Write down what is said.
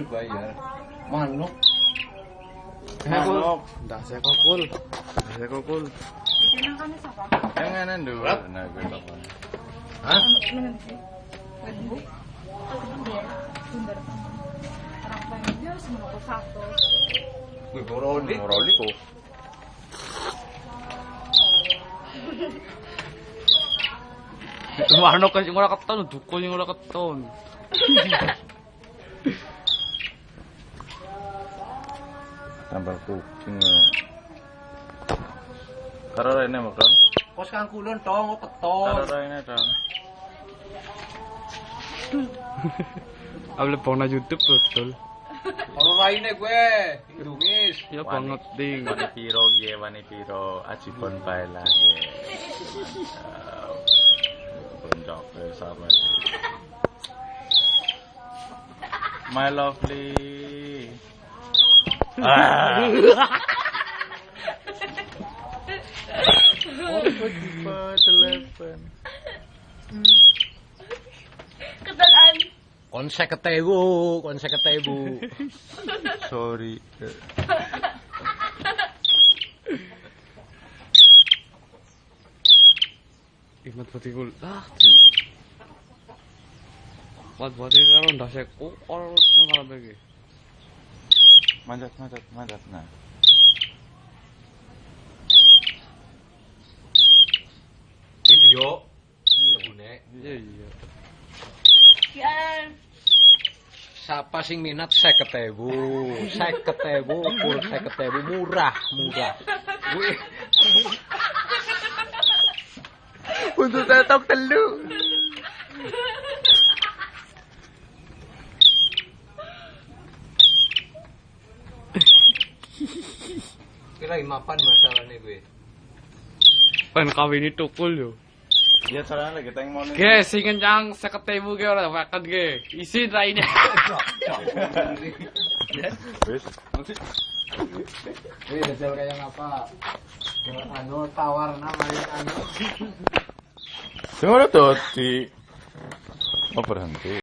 Bayar. Manuk. Manuk. Ndak saya kokul. Saya kokul. Yang ana nduk. Nah, kuwi apa? Hah? Kuwi Moroli. Moroli kok. Manuk kan sing ora keton, dukun sing ora keton. Tambah kucing. Karo rene makron. Kos kang kulon tong keton. Karo rene dong. Aku lebong na YouTube betul. Karo raine kowe, ndungis. Ya banget ding. Wani piro ye, wani piro. Ajipun bae lah ye. Punjake sama My lovely. Telepon. Ketan. Kon 50.000, kon 50.000. Sorry. Imat batikul. Buat karo ndak saya kokol nang kabeh iki. Manjat. Nah. Video. Lebune. Iya. Ya. Siapa sing minat 50.000? 50.000, full 50.000 murah. Wih. Untuk tetok telu. Kira mapan masalahnya gue. Pen kawin tukul yo. Ya caranya lagi teng mau Ge, sing kencang 50.000 ge ora paket ge. Isin raine. Wis. Wih, detail kayak apa? Anu tawar namanya anu. Sing ora dadi. Oh berhenti.